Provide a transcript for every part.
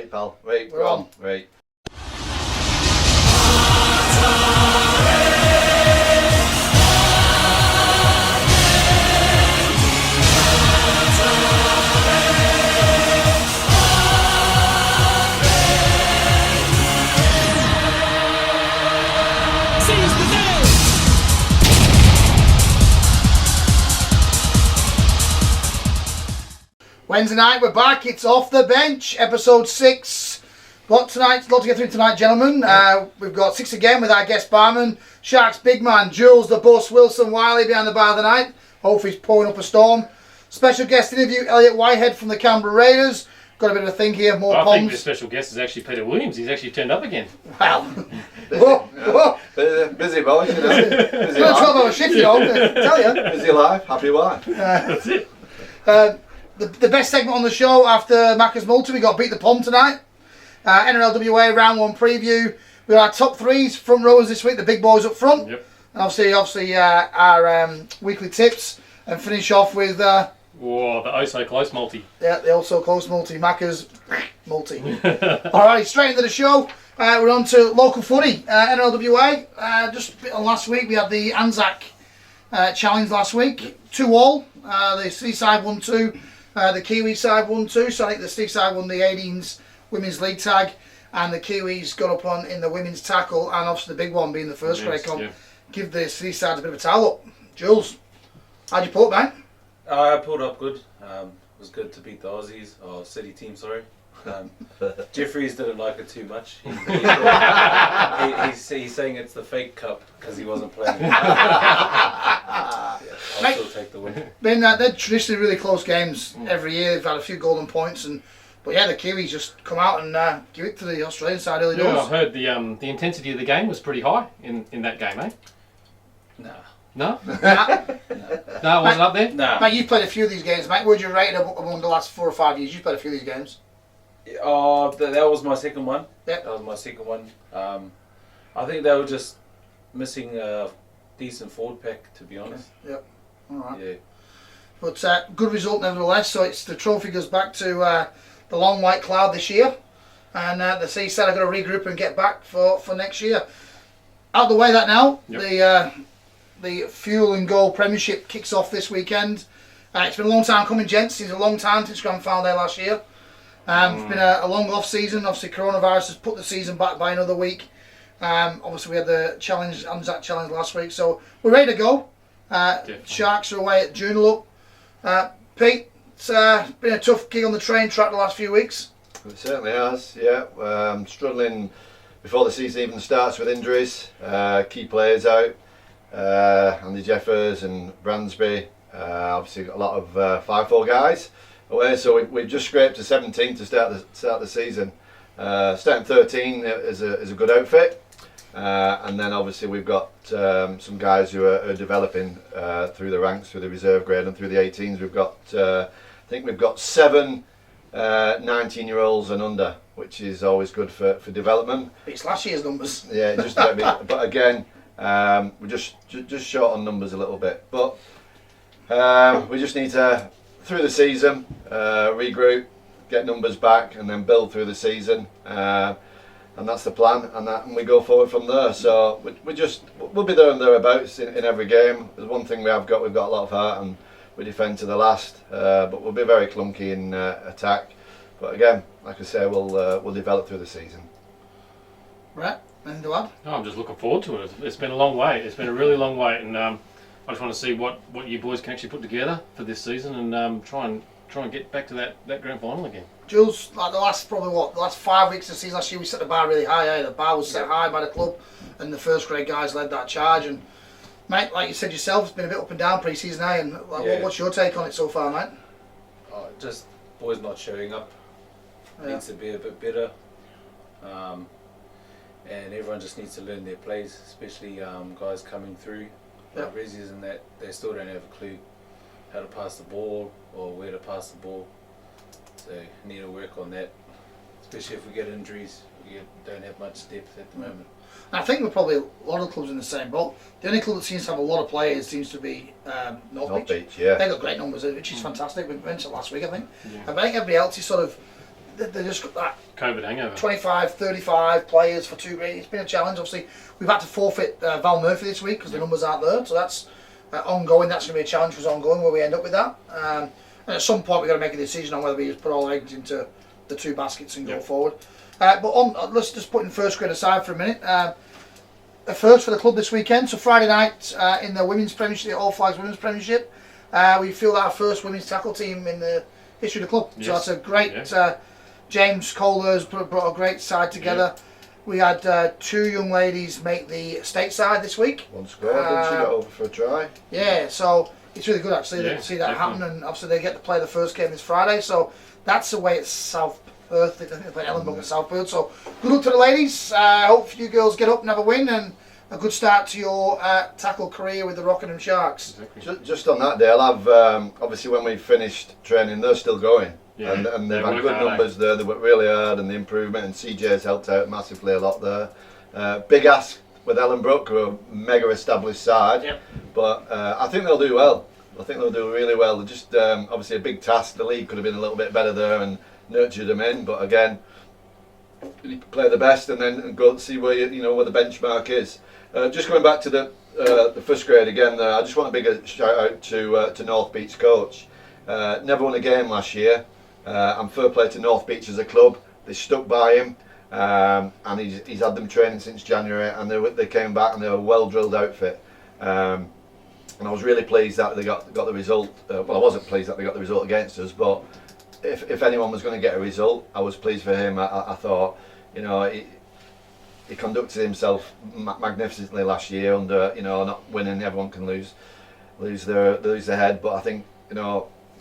Right, pal. Right, We're on. Right. Wednesday night, we're back. It's Off the Bench, episode 6. Lot to get through tonight, gentlemen. We've got 6 again with our guest barman, Sharks big man, Jules the Boss, Wilson Wiley behind the bar of the night. Hopefully he's pouring up a storm. Special guest interview, Elliot Whitehead from the Canberra Raiders. Got a bit of a think here, more I poms. think the special guest is actually Peter Williams. He's actually turned up again. Well, Busy, whoa. busy boys, you know. Busy Not a life. 12-hour shift, you know, I tell you. Busy life, happy wife. That's it. The best segment on the show after Macca's Multi, we got Beat the Pom tonight. NRLWA round 1 preview. We got our top 3s, front rowers this week, the big boys up front. Yep. And obviously our weekly tips. And finish off with Whoa, the oh so close multi. the also close multi, Macca's multi. Alright, straight into the show. We're on to local footy, NRLWA. Just on last week, we had the Anzac challenge last week. 2-all. The Seaside won 2. The Kiwi side won 2. So I think the Seaside won the 18s Women's League tag. And the Kiwis got up on in the women's tackle. And obviously the big one being the first grade comp. Yeah. Give the Seaside a bit of a towel up. Jules, how'd you pull it, mate? I pulled up good. It was good to beat the Aussies, or City team, sorry. Jeffries didn't like it too much. He's saying it's the fake cup because he wasn't playing. I'll still take the win. They're traditionally really close games every year. They've had a few golden points, but yeah, the Kiwis just come out and give it to the Australian side early doors. I've heard the intensity of the game was pretty high in that game, eh? Nah. No? Nah. No, it wasn't up there? Nah. Mate, you've played a few of these games, mate. Would you rate it among the last 4 or 5 years? You've played a few of these games. That was my second one. Yep. That was my second one. I think they were just missing a decent forward pack, to be honest. Yep. All right. Yeah. But good result nevertheless. So it's the trophy goes back to the long white cloud this year, and the Seaside are going to regroup and get back for next year. Out of the way that now. Yep. The Fuel and Goal Premiership kicks off this weekend. It's been a long time coming, gents. It's a long time since Grand Final Day last year. It's been a long off season. Obviously, coronavirus has put the season back by another week. Obviously, we had the challenge, Anzac challenge last week, so we're ready to go. Sharks are away at Joondalup. Pete, it's been a tough gig on the train track the last few weeks. It certainly has, yeah. Struggling before the season even starts with injuries. Key players out. Andy Jeffers and Bransby. Obviously got a lot of 5-4 guys away, so we've just scraped to 17 to start the season. Starting 13 is a good outfit, and then obviously we've got some guys who are developing through the ranks, through the reserve grade and through the 18s. We've got I think we've got 7 19-year-olds and under, which is always good for development. It's last year's numbers. Yeah, just a bit. But again, we're just short on numbers a little bit. But we just need to, through the season, regroup, get numbers back, and then build through the season. And that's the plan, and we go forward from there. So we'll be there and thereabouts in every game. There's one thing we've got a lot of heart, and we defend to the last. But we'll be very clunky in attack. But again, like I say, we'll develop through the season. Right, anything to add? No, I'm just looking forward to it. It's been a long wait. It's been a really long wait, and I just want to see what you boys can actually put together for this season, and try and get back to that grand final again. Jules, like the last 5 weeks of the season last year, we set the bar really high. The bar was set high by the club, and the first grade guys led that charge. And mate, like you said yourself, it's been a bit up and down pre-season, eh? And what's your take on it so far, mate? Just boys not showing up. Needs to be a bit better. And everyone just needs to learn their plays, especially guys coming through. Yep. Resis and that, they still don't have a clue how to pass the ball or where to pass the ball. So need to work on that, especially if we get injuries. We don't have much depth at the moment. I think we're probably a lot of clubs in the same boat. The only club that seems to have a lot of players seems to be North Beach. Yeah. They've got great numbers, which is fantastic. We mentioned it last week, I think. Yeah. But I think everybody else is sort of, they just got that COVID hangover. 25, 35 players for 2 grades. It's been a challenge. Obviously, we've had to forfeit Val Murphy this week because the numbers aren't there. So that's ongoing. That's going to be a challenge for us ongoing where we end up with that. And at some point, we've got to make a decision on whether we just put all our eggs into the 2 baskets and go forward. But let's just put in first grade aside for a minute. A first for the club this weekend. So Friday night in the Women's Premiership, the All Flags Women's Premiership, we fielded our first women's tackle team in the history of the club. Yes. So that's a great. James Kohler's brought a great side together. We had 2 young ladies make the stateside this week. One scored, and she got over for a try. Yeah, so it's really good actually Yeah, to see that definitely. happen, and obviously they get to play the first game this Friday. So that's away at South Perth. I think they play Ellenbrook at South Perth. So good luck to the ladies. Hope you girls get up and have a win, and a good start to your tackle career with the Rockingham Sharks. Exactly. Just on that day, I'll have obviously when we finished training, they're still going. Yeah. And they've They had work good hard, numbers there. They worked really hard, and the improvement, and CJ's helped out massively a lot there. Big ask with Ellenbrook, who are a mega established side, Yep. but I think they'll do well. I think they'll do really well. They're just obviously a big task. The league could have been a little bit better there and nurtured them in, but again, you play the best and then go see where where the benchmark is. Just going back to the first grade again, I just want a big shout out to North Beach coach. Never won a game last year. And fair play to North Beach as a club. They stuck by him, and he's had them training since January, and they came back and they were a well drilled outfit. And I was really pleased that they got the result. Well, I wasn't pleased that they got the result against us, but if anyone was going to get a result, I was pleased for him. I thought, he conducted himself magnificently last year under, not winning. Everyone can lose their head, but I think,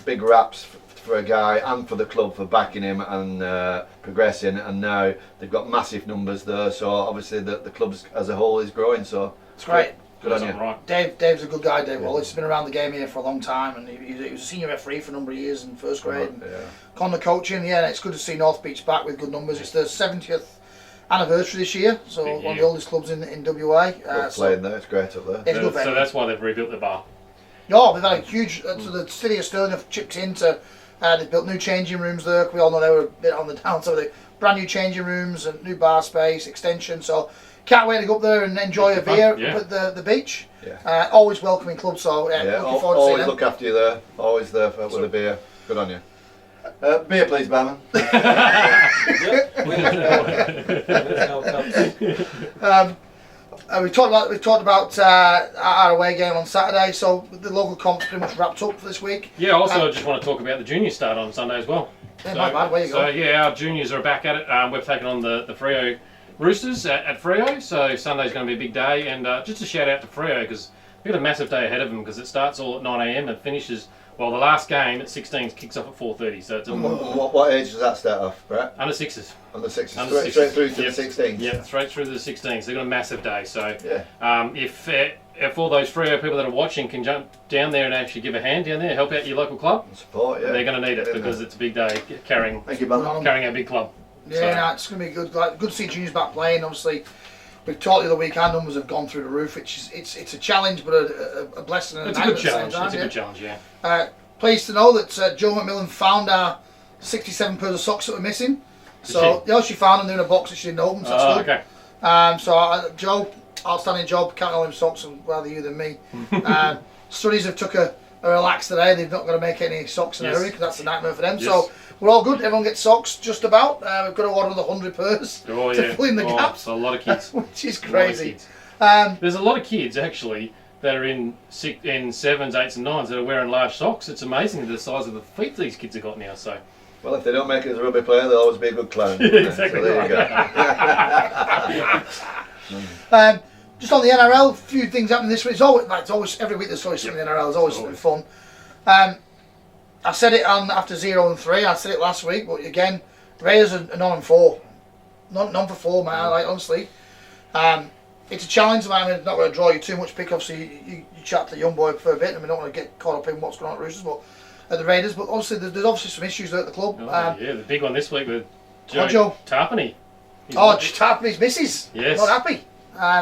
big raps for a guy and for the club for backing him and progressing, and now they've got massive numbers there, so obviously the club as a whole is growing, so It's great. good on you. Right. Dave's a good guy, Dave Wallace. He's been around the game here for a long time, and he was a senior referee for a number of years in first grade. And Con the coaching, it's good to see North Beach back with good numbers. It's their 70th anniversary this year, so Big one of year. the oldest clubs in WA. Love playing there, it's great up there. It's a good So venue. that's why they've rebuilt the bar. No, they've had a huge. So the city of Stirling have chipped into. They've built new changing rooms there. We all know they were a bit on the downside. So brand new changing rooms and new bar space, extension. So can't wait to go up there and enjoy a beer up at the beach. Yeah. Always welcoming club. So looking forward to seeing always them. look after you there. Always there with a beer. Good on you. Beer, please, Barman. We talked about our away game on Saturday. So the local comp's pretty much wrapped up for this week. Yeah, also I just want to talk about the junior start on Sunday as well. Yeah, not bad. Where you So go? yeah, our juniors are back at it. We've taken on the Freo Roosters at Freo, so Sunday's going to be a big day. And just a shout out to Freo because we've got a massive day ahead of them because it starts all at 9 a.m. and finishes. Well, the last game at 16 kicks off at 4:30, so it's What age does that start off, Brett? under sixes. On the 6th, Under straight 16s. through to Yep. the 16th. Yeah, straight through to the 16. So they've got a massive day. So Yeah. if all those Freo people that are watching can jump down there and actually give a hand down there, help out your local club, Support, yeah. they're going to need it Yeah. because it's a big day carrying Thank you, Barman. our big club. Yeah, no, it's going to be good. Good to see juniors back playing. Obviously, we've talked the other week. Our numbers have gone through the roof, which is it's a challenge, but a blessing and It's a a nightmare good at the same challenge. time. It's a yeah. good challenge, yeah. Pleased to know that Joe McMillan found our 67 pairs of socks that were missing. So she found them in a box that she didn't open. So that's good. Okay. Joe, outstanding job. Can't all them socks, and rather you than me. Studies have took a relax today. They've not got to make any socks in a hurry because that's a nightmare for them. Yes. So we're all good. Everyone gets socks just about. We've got to order another 100 pairs Oh, to yeah. fill in the gaps, It's a lot of kids. which is A lot of crazy. kids. There's a lot of kids actually that are in 7s, 8s, and 9s that are wearing large socks. It's amazing the size of the feet these kids have got now. So Well, if they don't make it as a rugby player, they'll always be a good clown. Exactly So there you right. go. Just on the NRL, a few things happening this week. It's always every week there's always something in the NRL. It's always something fun. I said it on after 0-3. I said it last week, but again, Raiders are 9-4. None for 4, man. Like honestly, it's a challenge. I'm not going to draw you too much pick. Obviously, you chat to the young boy for a bit, and we don't want to get caught up in what's going on at Roosters, but at the Raiders. But obviously, there's obviously some issues there at the club. yeah, the big one this week with Joe Joe Tarpany. Tarpany's missus. Yes. Not happy.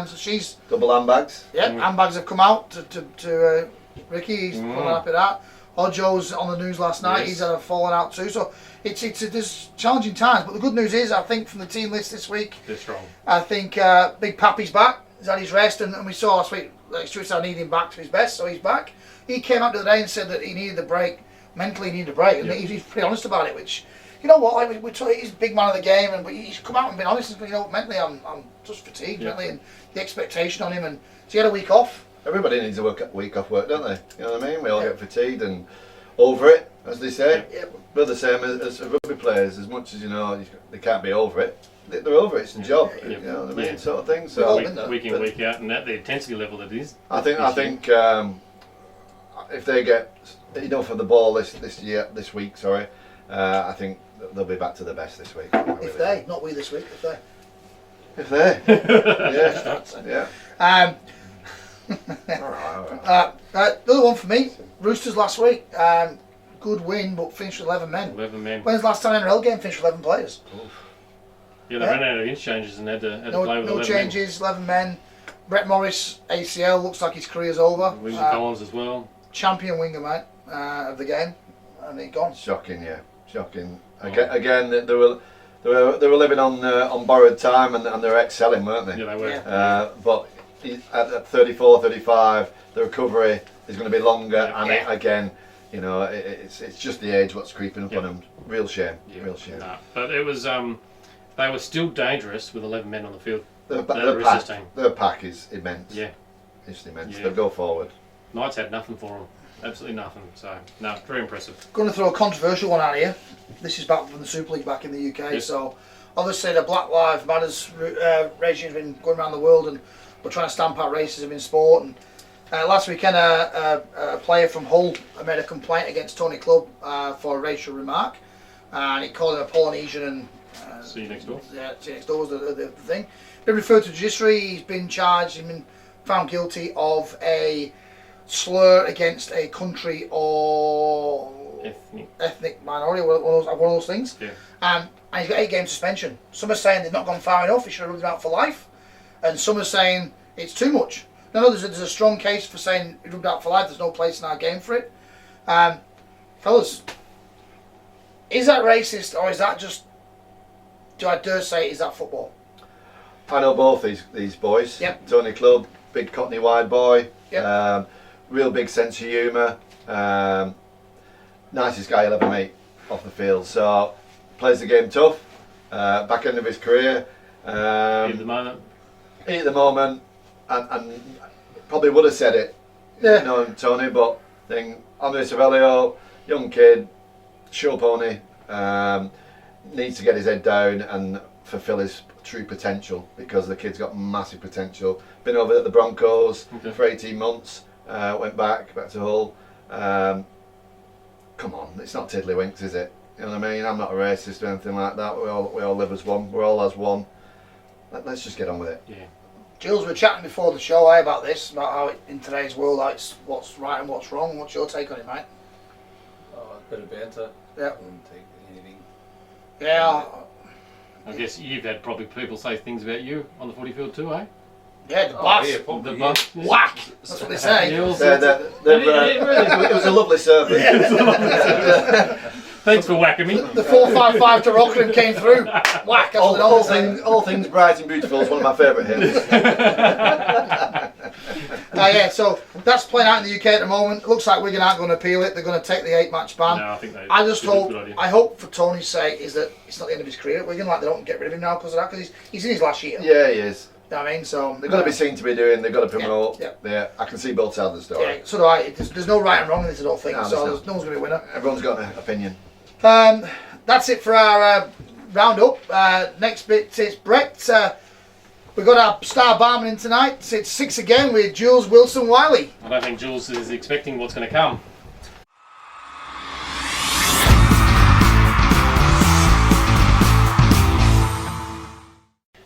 So she's Double handbags. handbags have come out to Ricky. He's not happy with that. Ojo's on the news last night. Yes. He's had a falling out too. So there's challenging times. But the good news is, I think from the team list this week, They're strong. I think Big Pappy's back. He's had his rest, and we saw last week like Stuart said, I need him back to his best, so he's back. He came out the other day and said that he needed the break. Mentally, he needed a break, and he's pretty honest about it. Which, you know what, like we told, he's a big man of the game, and he's come out and been honest. And, you know, mentally, I'm just fatigued, mentally, and the expectation on him, and so he had a week off. Everybody needs a week off work, don't they? You know what I mean? We all get fatigued and over it, as they say. Yeah. We're the same as rugby players. As much as you know, they can't be over it. They're over it. It's a job. Yeah. You know what I mean? Sort of thing. So Week in, week out, and at the intensity level it is. I think if they get enough of the ball this week, I think they'll be back to the best this week. Not we this week, If they, yeah. The other one for me, Roosters last week. Good win, but finished with 11 men. 11 men. When's the last time an NRL game finished with 11 players? Yeah, they ran out of interchanges and had to play with 11 no changes, 11 men. Brett Morris, ACL, looks like his career's over. men. William Collins as well. Champion winger, mate, of the game, and he's gone. Shocking, yeah, shocking. Again, they were living on borrowed time, and they were excelling, weren't they? Yeah, they were. Yeah. But at 34, 35, the recovery is going to be longer, and Yeah. again, you know, it's just the age what's creeping up on them. Real shame, real shame. Nah, but it was they were still dangerous with 11 men on the field. Their Roosters team. pack is immense. Yeah. It's immense. Yeah. They'll go forward. Knights had nothing for them. Absolutely nothing. So, no, very impressive. Going to throw a controversial one out here. This is back from the Super League back in the UK. Yes. So, obviously, the Black Lives Matters regime has been going around the world, and we're trying to stamp out racism in sport. And last weekend, a player from Hull made a complaint against Tony Clubb for a racial remark, and he called him a Polynesian and. See you next door. Yeah, see you next door was the thing. Been referred to judiciary. He's been charged. He's been found guilty of a slur against a country or ethnic minority, one of those things. Yeah. And he's got 8 game suspension. Some are saying they've not gone far enough. He should have ruled him out for life, and some are saying it's too much. No, there's a strong case for saying he ruled out for life. There's no place in our game for it. Fellas, is that racist, or is that just? Do I dare say, is that football? I know both these boys. Yep. Tony Clubb, big Cockney wide boy. Yep. Real big sense of humour. Nicest guy you'll ever meet off the field. So plays the game tough. Back end of his career. At the moment. At the moment, and probably would have said it. Yeah. Knowing Tony, but then Andre Savelio, young kid, show pony. Needs to get his head down and fulfil his true potential, because the kid's got massive potential. Been over at the Broncos for 18 months, went back to Hull. Come on, it's not tiddlywinks, is it? You know what I mean? I'm not a racist or anything like that. We all live as one. We're all as one. Let's just get on with it. Yeah. Jules, we were chatting before the show about this, about how in today's world, like, what's right and what's wrong. What's your take on it, mate? A bit of banter. Yeah. I wouldn't take anything. Yeah. I guess you've had probably people say things about you on the footy field too, eh? Yeah, the bus. Yeah, probably, The yeah. bus. Whack! That's what they say. Yeah, all sorts of- It was a lovely service. Thanks for whacking me. The 455 to Rockingham came through. Whack! That's what all they say. all things bright and beautiful is one of my favourite hymns. Yeah, so that's playing out in the UK at the moment. It looks like Wigan aren't going to appeal it. They're going to take the 8-match ban. No, I think I just it's a hope, good idea. I hope for Tony's sake, is that it's not the end of his career at Wigan. Like, they don't get rid of him now because of that, because he's in his last year. Yeah, he is. You know what I mean? So They've got to be seen to be doing. They've got to promote. Yeah. I can see both sides of the story. Yeah, so do I. There's no right and wrong in this, I don't think. No, So there's no one's going to be a winner. Everyone's got an opinion. That's it for our roundup. Next bit is Brett. We've got our star barman in tonight. It's 6 again with Jules Wilson Wiley. I don't think Jules is expecting what's going to come.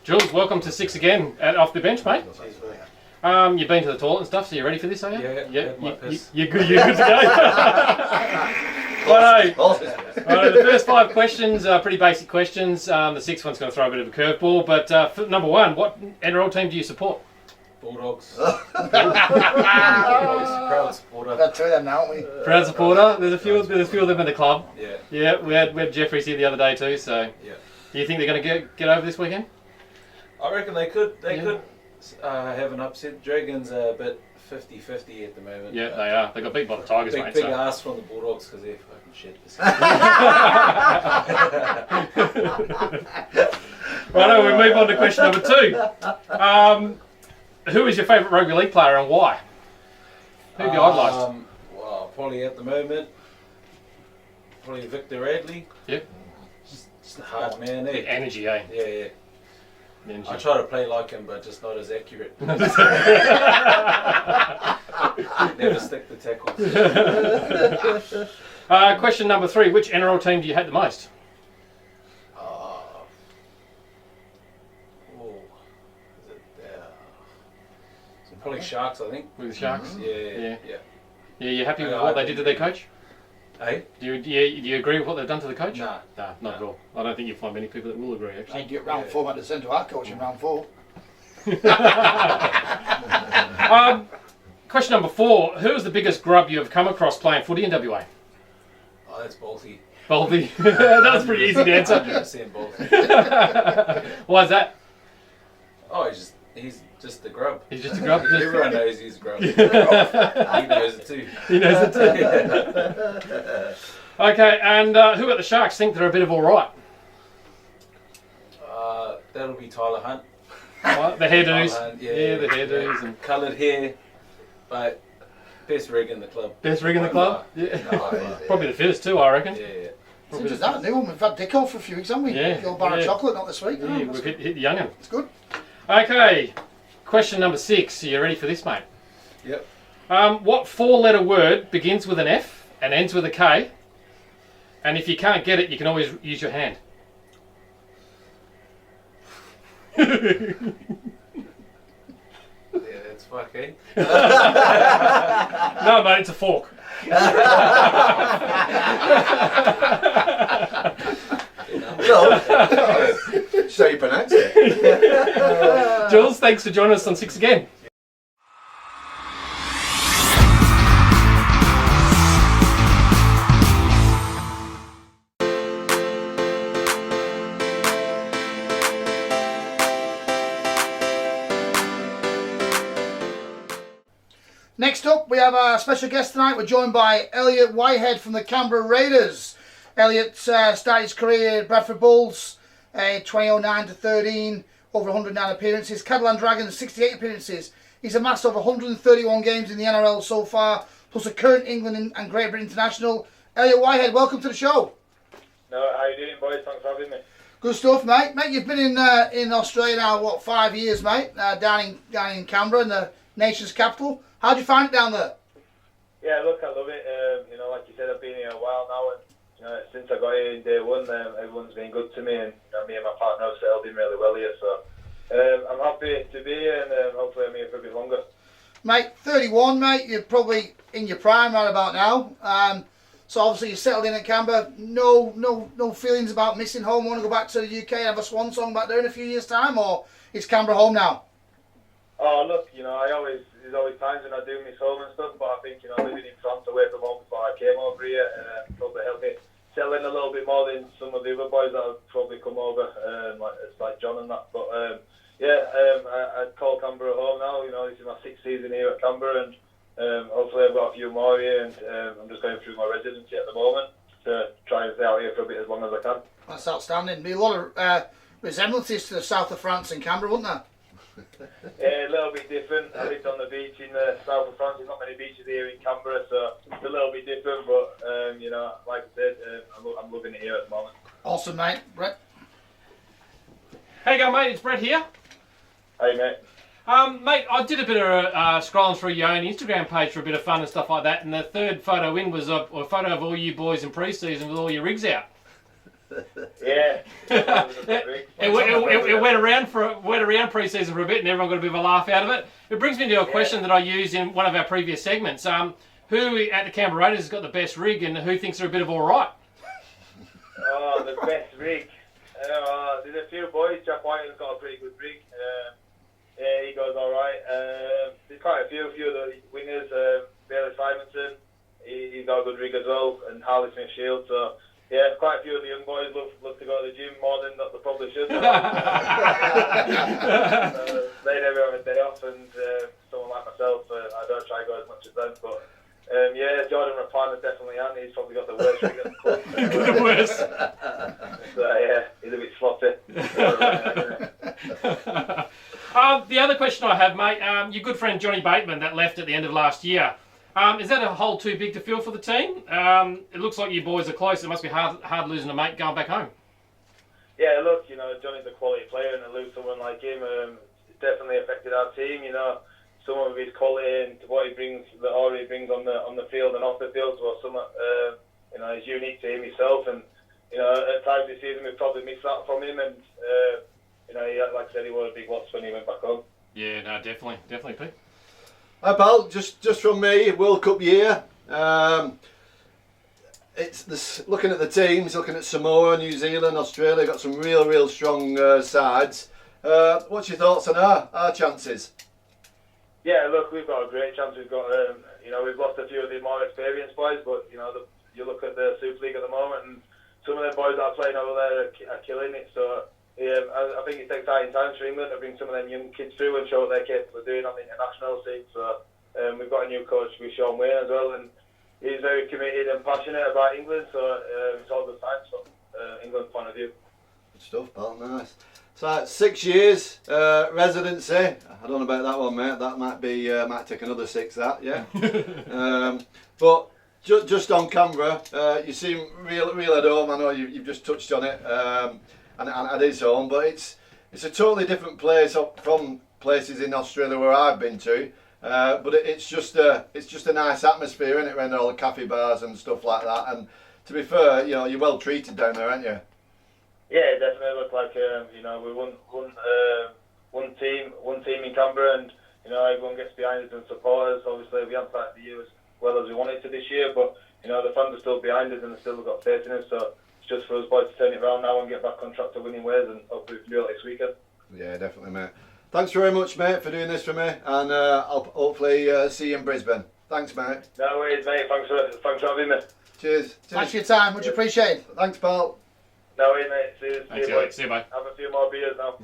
Jules, welcome to 6 again at Off the Bench, mate. You've been to the toilet and stuff, so you're ready for this, are you? Yeah, my piss. You're good to go. Right, the first 5 questions are pretty basic questions. The 6th one's going to throw a bit of a curveball. But for number 1, what NRL team do you support? Bulldogs. Proud supporter. Got two of them now, aren't we? Proud supporter. There's a few of them in the club. Yeah. Yeah, we had Jeffries here the other day too. So, Yeah. do you think they're going to get over this weekend? I reckon they could. They Yeah. could have an upset. Dragons are a bit 50-50 at the moment. Yeah, they are. They got beat by the Tigers, Big, mate. big So. ass from the Bulldogs because they're fucking shit. This Righto, we move on to question number 2. Who is your favourite rugby league player and why? Who have you idolised? Well, probably at the moment, probably Victor Radley. Yep. Just a hard man, The eh? energy, eh? Yeah, yeah. The energy. I try to play like him, but just not as accurate. Never stick the tackles. Question number 3. Which NRL team do you hate the most? Oh, is it probably Sharks, I think. With the Sharks? Yeah. Yeah, you happy with Yeah, what I they did to their coach? Hey? Do you agree with what they've done to the coach? Nah. Nah, not at all. I don't think you'll find many people that will agree, I actually. get round 4 might descend to our coach in round 4. Question number 4. Who is the biggest grub you have come across playing footy in WA? Oh, that's Bolty. Boldy. That was pretty easy to answer. 100% Bolty. Why is that? Oh, he's just the grub. He's just a grub. Everyone knows he's a grub. He knows it too. He knows it too. Okay, and who at the Sharks think they're a bit of alright? That'll be Tyler Hunt. The hairdos. Tyler Hunt, Yeah, the hairdos and coloured hair, but best rig in the club. best rig in the club. Yeah. Probably the fittest too, I reckon. Yeah. It's interesting, that new one. We've had Dicko for a few weeks, haven't we? Yeah, The old bar of yeah. chocolate, not this week. Yeah, Oh, that's we've good. hit the young'un. It's good. Okay, question number 6. Are you ready for this, mate? Yep. What 4-letter word begins with an F and ends with a K? And if you can't get it, you can always use your hand. Yeah, that's fuck, eh? No, mate, it's a fork. No. So you pronounce it. Jules, thanks for joining us on 6 again. Next up, we have our special guest tonight. We're joined by Elliot Whitehead from the Canberra Raiders. Elliot started his career at Bradford Bulls, 2009 to 13, over 109 appearances. Catalan Dragons, 68 appearances. He's amassed over 131 games in the NRL so far, plus a current England and Great Britain international. Elliot Whitehead, welcome to the show. No, how you doing, boys? Thanks for having me. Good stuff, mate. Mate, you've been in Australia now, 5 years, mate? Down in Canberra, in the nation's capital. How'd you find it down there? Yeah, look, I love it. Like you said, I've been here a while now, and since I got here in day one, everyone's been good to me, and me and my partner have settled in really well here. So I'm happy to be here, and hopefully I'm here for a bit longer. Mate, 31, mate. You're probably in your prime right about now. So obviously you settled in at Canberra. No feelings about missing home. Want to go back to the UK and have a swan song back there in a few years' time, or is Canberra home now? Oh, look, there's always times when I do miss home and stuff, but I think living in France away from home before I came over here probably helped me settle in a little bit more than some of the other boys that have probably come over, like John and that. But I'd call Canberra home now. This is my 6th season here at Canberra, and hopefully I've got a few more here, and I'm just going through my residency at the moment to try and stay out here for a bit as long as I can. That's outstanding. Be a lot of resemblances to the south of France and Canberra, wouldn't there? Yeah, a little bit different. I lived on the beach in the south of France. There's not many beaches here in Canberra, so it's a little bit different. But like I said, I'm loving it here at the moment. Awesome, mate. Brett. Hey, go, mate. It's Brett here. Hey, mate. Mate, I did a bit of scrolling through your own Instagram page for a bit of fun and stuff like that, and the third photo in was a photo of all you boys in pre-season with all your rigs out. Yeah. It went around pre-season for a bit, and everyone got a bit of a laugh out of it. It brings me to a question that I used in one of our previous segments. Who at the Canberra Raiders has got the best rig, and who thinks they're a bit of all right? Oh, the best rig. There's a few boys. Jack White has got a pretty good rig. Yeah, he goes all right. There's quite a few of the wingers. Bailey Simonson, he's got a good rig as well, and Harley Smith Shield. So yeah, quite a few of the young boys love to go to the gym more than they probably should. They never have a day off, and someone like myself, I don't try to go as much as them. But yeah, Jordan Rapana definitely, and he's probably got the worst rig at the club. The worst. So yeah, he's a bit sloppy. The other question I have, mate, your good friend Johnny Bateman that left at the end of last year, is that a hole too big to fill for the team? It looks like you boys are close. It must be hard losing a mate going back home. Yeah, look, Johnny's a quality player, and to lose someone like him, it's definitely affected our team. Some of his quality and what he brings, the aura he brings on the field and off the field, was somewhat, is unique to him himself. And at times this season we probably missed that from him, and like I said, he was a big loss when he went back home. Yeah, no, definitely, Pete. Hi pal, just from me, World Cup year. It's this, looking at the teams, looking at Samoa, New Zealand, Australia, got some real strong sides. What's your thoughts on our chances? Yeah, look, we've got a great chance. We've got, we've lost a few of the more experienced boys, but you look at the Super League at the moment, and some of the boys that are playing over there are killing it. So yeah, I think it's exciting times for England to bring some of them young kids through and show what they're capable of doing on the international scene. So we've got a new coach with Sean Wayne as well, and he's very committed and passionate about England. So it's all good times from England's point of view. Good stuff, pal. Nice. So 6 years residency. I don't know about that one, mate. That might take another 6. That, yeah. But just on camera, you seem real at home. I know you've just touched on it, and it is home. But it's a totally different place from places in Australia where I've been to. But it's just a nice atmosphere, isn't it? Around all the cafe bars and stuff like that. And to be fair, you're well treated down there, aren't you? Yeah, it definitely looked like we won one team in Canberra, and everyone gets behind us and support us. Obviously, we haven't started the year as well as we wanted to this year, but the fans are still behind us and they've still got faith in us. So it's just for us boys to turn it around now and get back on track to winning ways, and hopefully we can do it next weekend. Yeah, definitely, mate. Thanks very much, mate, for doing this for me, and I'll hopefully see you in Brisbane. Thanks, mate. No worries, mate. Thanks for having me. Cheers. Thanks for your time. Much appreciated. Thanks, pal. No worries, mate. See you, See you, bye. Have a few more beers now.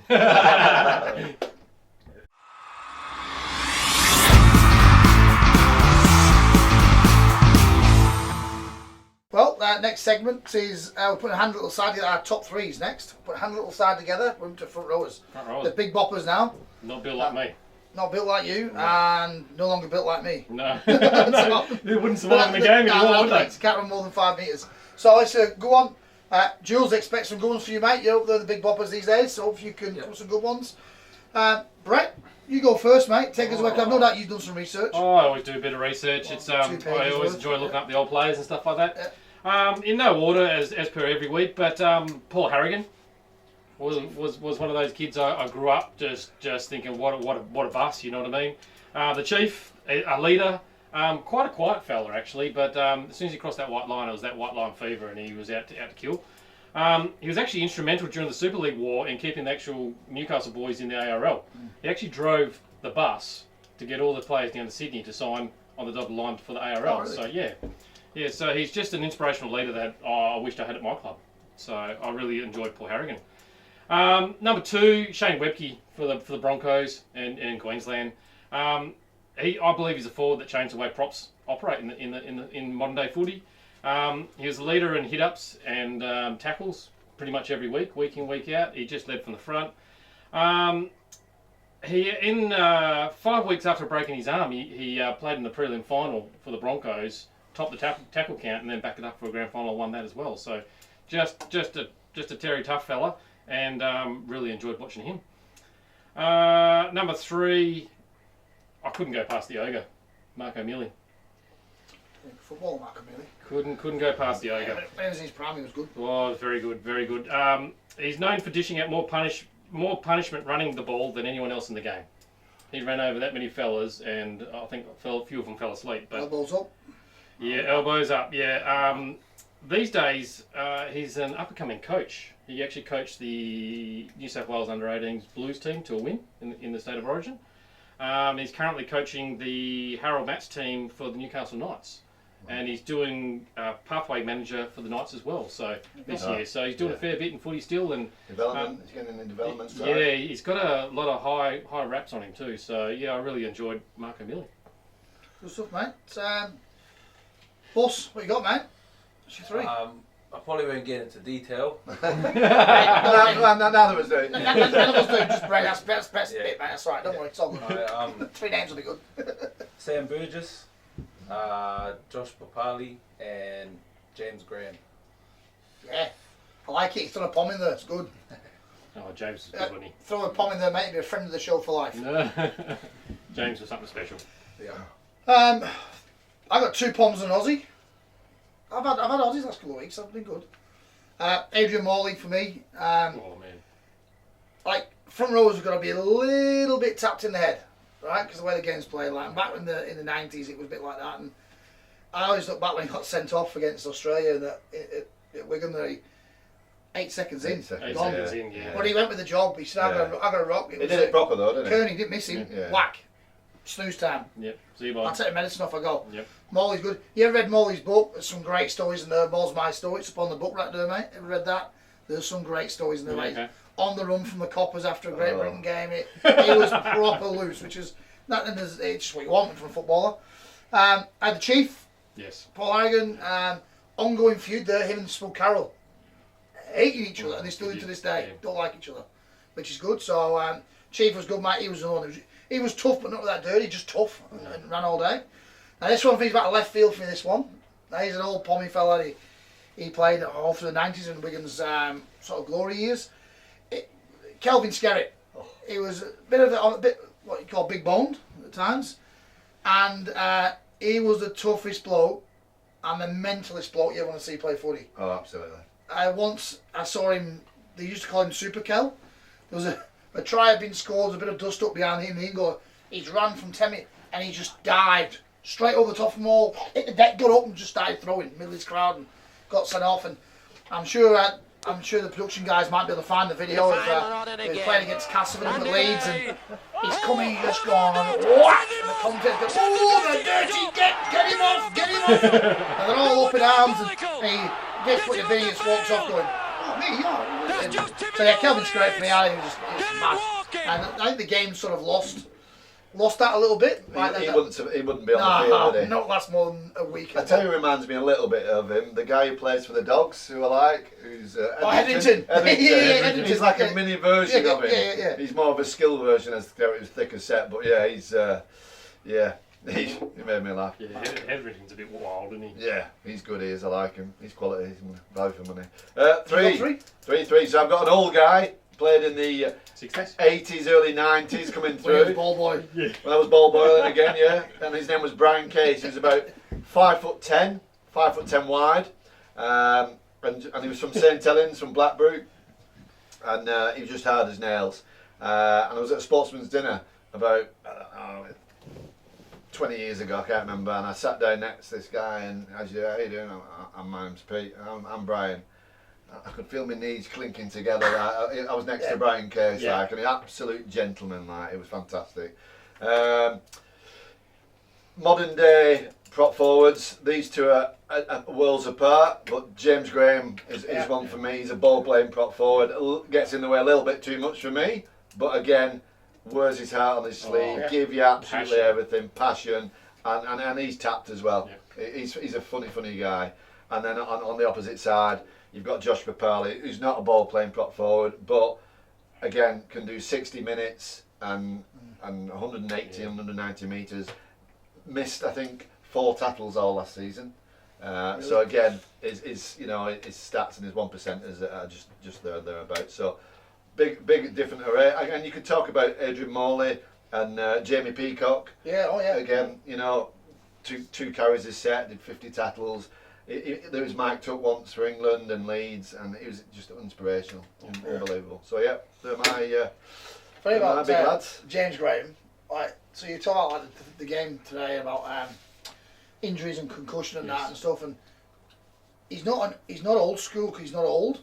Well, next segment is we're putting a hand little side together. Our top threes next. Put a hand little side together. We're into front rowers. The big boppers now. Not built like me. Not built like you, and no longer built like me. No. They wouldn't survive in the game anymore, would they? Can't run more than 5 metres. So let's go on. Jules, expect some good ones for you, mate. You're up there, the big boppers these days, so hopefully you can come with some good ones. Brett, you go first, mate. Take us away. I've no doubt you've done some research. Oh, I always do a bit of research. It's I always enjoy looking up the old players and stuff like that. In no order as per every week, but Paul Harrigan was one of those kids I grew up just thinking what a bus, you know what I mean? The Chief, a leader. Quite a quiet fella actually, but as soon as he crossed that white line, it was that white line fever, and he was out to kill. He was actually instrumental during the Super League war in keeping the actual Newcastle boys in the ARL. He actually drove the bus to get all the players down to Sydney to sign on the dotted line for the ARL. Oh, really? So yeah. So he's just an inspirational leader that I wished I had at my club. So I really enjoyed Paul Harrigan. Number 2, Shane Webke for the Broncos and Queensland. I believe he's a forward that changed the way props operate in modern day footy. He was a leader in hit ups and tackles pretty much every week in, week out. He just led from the front. He 5 weeks after breaking his arm, he played in the prelim final for the Broncos, topped the tackle count, and then backed it up for a grand final, won that as well. So just a Terry tough fella, and really enjoyed watching him. Number 3. I couldn't go past the ogre, Mark O'Mealy. Football, Mark O'Mealy. Couldn't go past the ogre. When he was in his prime, he was good. Oh, very good, very good. He's known for dishing out more punishment running the ball than anyone else in the game. He ran over that many fellas, and I think a few of them fell asleep. But Elbows up. yeah, elbows up. Yeah. these days, he's an up-and-coming coach. He actually coached the New South Wales Under-18s Blues team to a win in the State of Origin. He's currently coaching the Harold Matts team for the Newcastle Knights. And he's doing pathway manager for the Knights as well. So this year, so he's doing a fair bit in footy still, and development. He's getting in the development side. Yeah, he's got a lot of high raps on him too. So yeah, I really enjoyed Marco Millie. Good stuff, mate. Boss, what you got, mate? What's your three? I probably won't get into detail. None of us do it. None of us do. Just break. That's best bit, mate. That's right. Don't worry, it's all good. 3 names will be good. Sam Burgess, Josh Papali, and James Graham. Yeah, I like it. He's done a pom in there. It's good. Oh, James is good, wasn't he? Throw a pom in there, mate. Be a friend of the show for life. James was something special. Yeah. I got 2 poms and Aussie. I've had Aussies last couple of weeks. I've been good. Adrian Morley for me. Oh man. Like front rows have got to be a little bit tapped in the head, right? Because the way the game's played, like back in the 90s, it was a bit like that. And I always look back when he got sent off against Australia and at Wigan, 8 seconds in, 8 seconds, gone. Yeah. But he went with the job. He said, "I got to rock." He did it proper though, didn't he? Kearney didn't miss him. Yeah. Whack. Snooze time. Yep. See you, I'll bye. take the medicine off. I go. Yep. Morley's good. You ever read Morley's book? There's some great stories in there. Ball's My Story. It's up on the book right there, mate. Ever read that? There's some great stories in there, mate. Okay. On the run from the Coppers after a Great Britain game. It was proper loose, which is nothing. It's just what you want from a footballer. I had the Chief, Yes. Paul Hagen. Ongoing feud there. Him and Spud Carroll hating each other, and they still do to this day. Yeah. Don't like each other, which is good. So Chief was good, mate. He was the one. He was tough, but not that dirty. Just tough and ran all day. Now this one for me is about left field for me. This one. Now he's an old pommy fella. He played all through the 90s in Wigan's sort of glory years. Kelvin Skerritt. He was a bit what you call big boned at times, and he was the toughest bloke and the mentalist bloke you ever want to see play footy. Oh, absolutely. Once I saw him. They used to call him Super Kel. There was a try had been scored, a bit of dust up behind him, and he's ran from 10 minutes, and he just dived straight over the top of them all, hit the deck, got up and just started throwing, middle of his crowd, and got sent off. And I'm sure the production guys might be able to find the video of he was playing against Cassivan at Leeds, and he's coming, he's just gone, and whack, and the commentator goes, "Oh, the dirty, get him off, and they're all up in arms, and he gets what you're being, and walks off going, "Oh, me, yeah." So yeah, Kelvin's great for me. I think he's mad, and I think the game sort of lost that a little bit. He wouldn't be on the field, would he? Not last more than a week. I tell you, who reminds me a little bit of him. The guy who plays for the Dogs, who I like, who's Headington. Edington. He's like a mini version of him. Yeah. He's more of a skill version, as thick as set. But yeah, he made me laugh. Yeah. Everything's a bit wild, isn't he? Yeah, he's good. He is. I like him. He's quality. He's value for money. Three. So I've got an old guy. Played in the 80s, early 90s, coming through. Ball boy. Yeah. When I was ball boiling again, yeah. And his name was Brian Case. He was about 5'10", 5'10" wide, and he was from St Helens, from Blackbrook, and he was just hard as nails. And I was at a sportsman's dinner about 20 years ago, I can't remember, and I sat down next to this guy, and how you doing? My name's Pete. I'm Brian. I could feel my knees clinking together. I was next to Brian Case, like, and an absolute gentleman. Like, it was fantastic. Modern day prop forwards. These two are worlds apart. But James Graham is one for me. He's a ball playing prop forward. Gets in the way a little bit too much for me. But again, wears his heart on his sleeve. Give you absolutely everything. Passion, and he's tapped as well. Yeah. He's a funny guy. And then on the opposite side, you've got Josh Papali, who's not a ball-playing prop forward, but again can do 60 minutes and 180, 190 metres. Missed, I think, 4 tackles all last season. Really? So again, his stats and his 1%ers are just thereabouts. So big different array. And you could talk about Adrian Morley and Jamie Peacock. Yeah. Oh yeah. Again, two carries a set, did 50 tackles. There was mic'd up once for England and Leeds, and it was just inspirational, unbelievable. So yeah, they're my big lads. James Graham. Right, so you talk about the game today about injuries and concussion and that and stuff, and he's not old school because he's not old,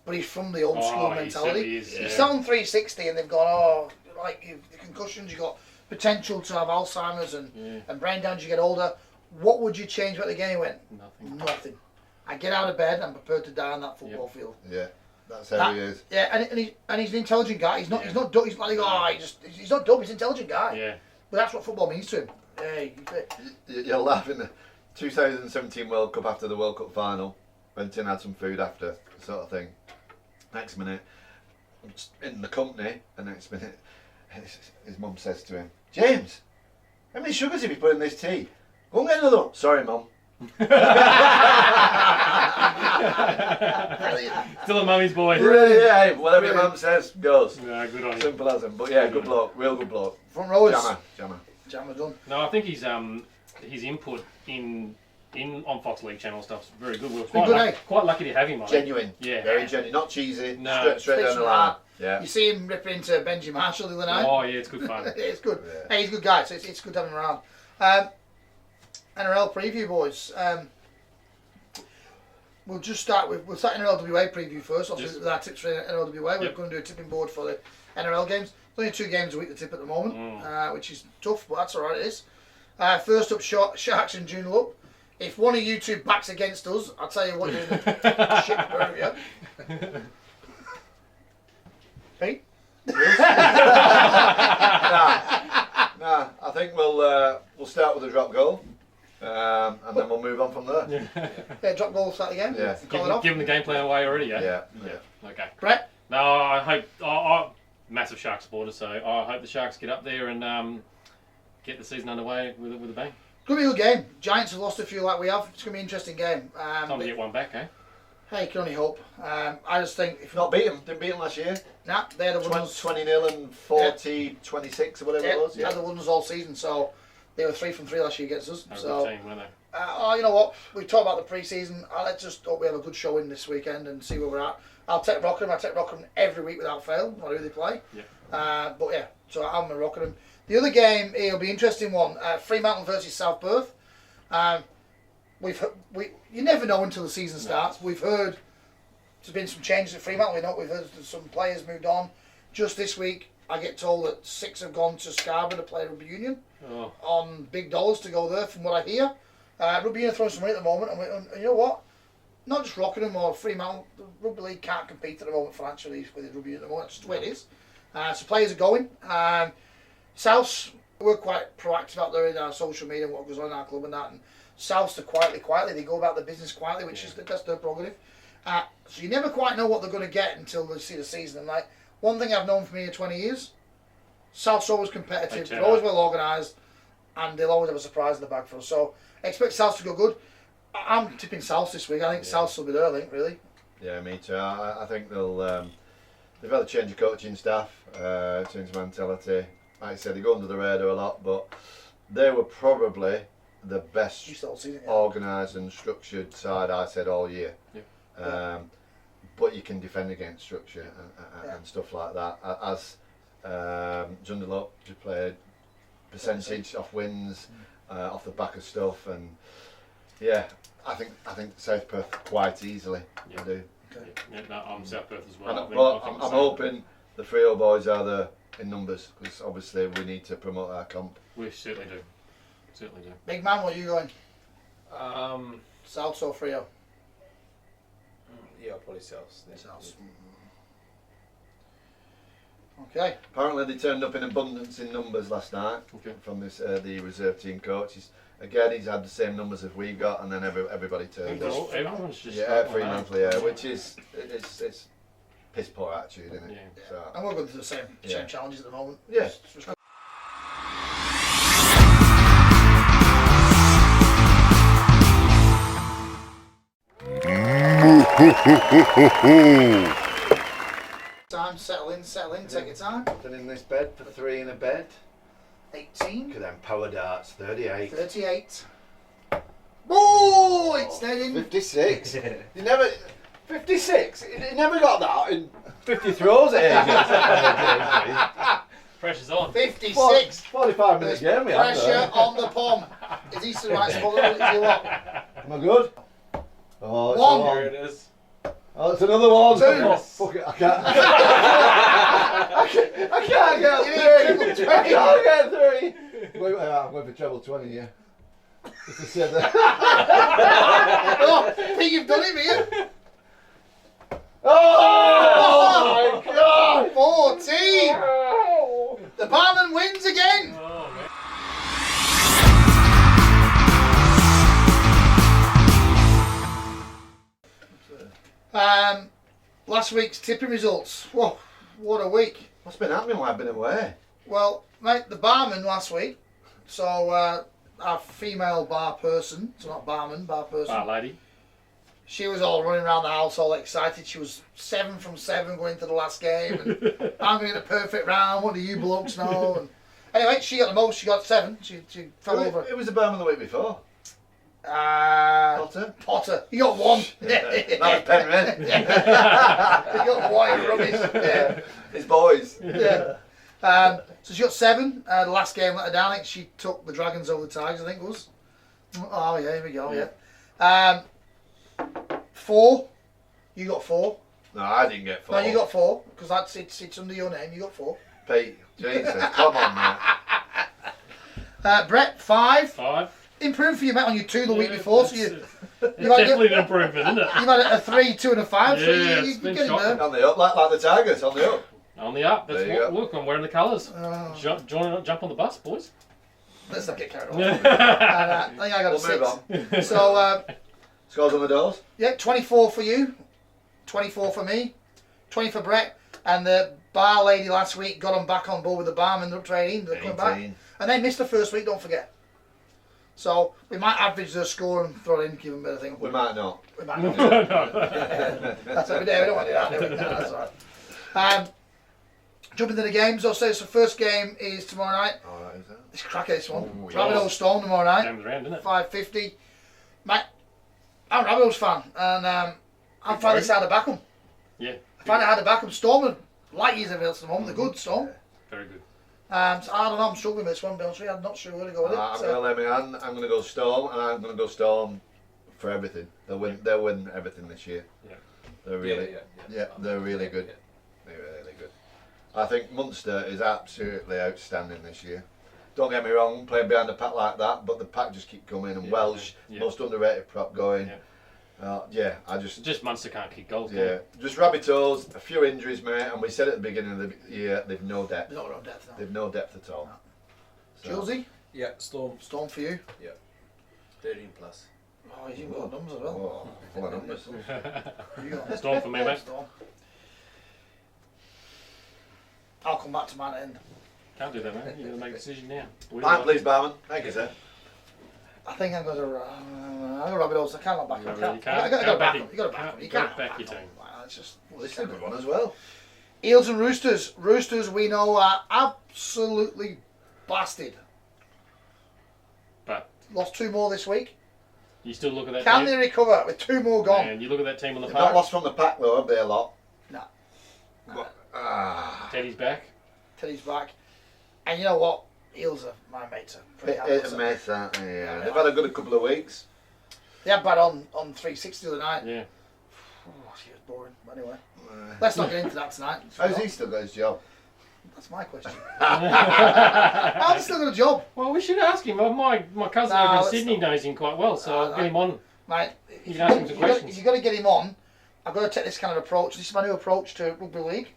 but he's from the old school mentality. He's still on 360, and they've gone, the concussions, you've got potential to have Alzheimer's and brain damage as you get older. What would you change about the game? He went, nothing. I get out of bed, I'm prepared to die on that football field. Yeah, that's how he is. Yeah, and he's an intelligent guy. He's not dumb. He's like, he's not dumb. He's an intelligent guy. Yeah. But that's what football means to him. You're laughing. The 2017 World Cup, after the World Cup final, went in, had some food after, sort of thing. Next minute, I'm just in the company, and next minute, his mum says to him, James, how many sugars have you put in this tea? Go and get another one. Sorry, Mum. Still a mummy's boy. Yeah, whatever your mum says goes. Yeah, good on you. Simple as him. But yeah, good bloke, real good bloke. Front rowers. Jammer done. No, I think his input in on Fox League Channel stuff's very good. We're quite lucky to have him on. Genuine. Yeah. Very genuine. Not cheesy. No. Straight down the line. Yeah. You see him ripping into Benji Marshall the other night. Oh yeah, it's good fun. It's good. Yeah. Hey, he's a good guy, so it's good to have him around. NRL preview, boys. We'll start NRLWA preview first. Obviously, with our tips for NRLWA, we're going to do a tipping board for the NRL games. There's only 2 games a week to tip at the moment, which is tough, but that's all right. It is. First up, Sharks and Joondalup. If one of you two backs against us, I'll tell you what you're in the shit area. Pete? Nah, I think we'll start with a drop goal, and then we'll move on from there. Yeah, drop goal, start again. Yeah. Give him the game plan away already, yeah? Yeah. Okay. Brett? No, I hope... I'm massive Sharks supporter, so I hope the Sharks get up there and get the season underway with a bang. Going to be a good game. Giants have lost a few like we have. It's going to be an interesting game. Time to get one back, eh? Hey, you can only hope. I just think... if Not beat them. Didn't beat them last year. Nah, they're the ones... 20-0 and 40-26 or whatever it was. Yeah, they're the ones all season, so they were 3 from 3 last year against us. They're a So, good team, weren't they? you know what? We've talked about the pre-season. Let's just hope we have a good showing this weekend and see where we're at. I'll take Rockingham. I take Rockingham every week without fail, no matter who they play. Yeah. But yeah, so I'm a Rockingham. The other game, it'll be an interesting one. Fremantle versus South Perth. You never know until the season starts. We've heard there's been some changes at Fremantle. We've heard some players moved on. Just this week, I get told that 6 have gone to Scarborough to play rugby union on big dollars to go there. From what I hear, rugby union throwing some money at the moment, and you know what? Not just Rockingham or Fremantle, the rugby league can't compete at the moment financially with the rugby union at the moment. That's just the way it is. So players are going. Souths, we're quite proactive out there in our social media and what goes on in our club and that. And Souths are quietly. They go about their business quietly, which is that's their prerogative. So you never quite know what they're going to get until they see the season. And like one thing I've known from here 20 years, South's always competitive, they're always well organised, and they'll always have a surprise in the bag for us. So expect Souths to go good. I'm tipping Souths this week. I think Souths will be there. I think really. Yeah, me too. I think they've had a change of coaching staff, change of mentality. Like I said, they go under the radar a lot, but they were probably the best organised and structured side I said all year. Yeah. But you can defend against structure and stuff like that. As Joondalup just played percentage off wins, off the back of stuff, and yeah, I think South Perth quite easily. I do. Okay. Yeah, no, I'm South Perth as well. But I'm hoping the Freo boys are there in numbers, because obviously we need to promote our comp. We certainly do. Certainly do. Big man, what are you going? Souths or Freo? Yeah, probably Souths. Souths. Okay. Apparently they turned up in abundance in numbers last night from this the reserve team coach. He's had the same numbers as we've got, and then everybody turned up. Everyone's just Fremantle, which is it's piss poor attitude, isn't it? Yeah. So, and we're going through the same challenges at the moment. Yeah. Time, settle in, take your time. Been in this bed for 3 in a bed. 18. Look at them power darts, 38. 38. Oh, it's dead in. 56. You never... 56? You never got that in 50 throws at Pressure's on. 56. 45 minutes game we had. Pressure on the pom. Is he still right spot? Is he what? Am I good? Oh, it's One. a Here it is. Oh, it's another one. Two. Oh, fuck it, I can't. I can't get You need three. triple I 20. can't get three. Wait, I'm going for treble 20 here. Just to say that. Oh, I think you've done him here. Oh my god! 14. Oh. The barman wins again. Oh, man. Last week's tipping results. Whoa, what a week. What's been happening while I've been away? Well, mate, the barman last week. So our female bar person, so not barman, bar person. Bar lady. She was all running around the house, all excited. She was 7 from 7 going into the last game, and I'm going to the perfect round. What do you blokes know? And anyway, she got the most. She got 7. She fell over. It was the Birmingham the week before. Potter. Potter. You got 1. That was Penrith. You got white rubbish. Yeah. It's boys. Yeah. So she got 7. The last game let her down. I think she took the Dragons over the Tigers, I think it was. Oh, yeah, here we go, yeah. 4. You got 4. No, I didn't get 4. No, you got 4, because it's under your name. You got 4. Pete, Jesus, come on, mate. Brett, 5. 5. Improved for you, mate, on your 2 the week before. So you've Definitely an improvement, isn't it? had a 3, 2 and a 5. so Yeah, you it's been get in shocking. there. On the up, like the Tigers, on the up. On the up. That's There you what, go. look, I'm wearing the colours. Oh. Jump on the bus, boys. Let's not get carried away. And, I think I got a We'll move 6. So, Scores on the doors. yeah, 24 for you, 24 for me, 20 for Brett, and the bar lady last week got them back on board with the barman. They're up to 18. They're coming back. 18. And they missed the first week, don't forget. So we might average their score and throw it in, give them a better thing. We might not. We might not. That's what we do. We don't want to do that, do we? No, that's all right. Jump into the games. I'll say so. First game is tomorrow night. Alright, is that? It's cracker, this one. Oh, Rabbitohs yes. Storm tomorrow night. James round, isn't it? 5:50. Mate, I'm a Rabbitohs fan, and I'm finally decided to back them. Yeah. I finally had to back them. Storm are light years of else at the moment. They're good, Storm. Very good. So I don't know. I'm struggling with this one, Bill. I'm not sure where to go with it. I'm going to lay my hand. I'm going to go Storm, and I'm going to go Storm for everything. They'll win. They'll win everything this year. Yeah. They're really, they're really good. They're really good. I think Munster is absolutely outstanding this year. Don't get me wrong, playing behind the pack like that, but the pack just keep coming. And Welsh, most underrated prop going. I Just Munster can't kick goals. just Rabbitohs, a few injuries, mate. And we said at the beginning of the year, they've no depth. There's not enough depth now. They've no depth at all. So, Julesy, Yeah, Storm. Storm for you. 13 plus. Oh, you've got numbers as well. oh, full of numbers. You got Storm for me, mate. Storm. I'll come back to mine at the end. Can't do that, mate. You've got to make a decision now. What do you Right, like? please, Barman. Thank you, sir. I think I'm going to Rabbitohs. I can't back them. You can't I got to back them. You got to back can't them. You can't back your team. It's just. Well, this is a good one as well. Eels and Roosters. Roosters, we know, are absolutely blasted. But Lost 2 more this week. you still look at that Can team. they recover with 2 more gone? And you look at that team on the They've not park. lost from the pack though, have they? A lot. No. Teddy's back. Teddy's back. And you know what? Eels are my mates. Are pretty happy. Hit and miss, aren't they? Yeah. They've had a good couple of weeks. They had bad on 360 the other night. Yeah. Oh, she was boring. But anyway, let's not get into that tonight. How's he still got his job? That's my question. How's he still got a job? Well, we should ask him. My cousin No, over in let's Sydney not. knows him quite well, so I'll get him on. Mate, You can ask him some questions. if you've got to get him on, I've got to take this kind of approach. This is my new approach to rugby league.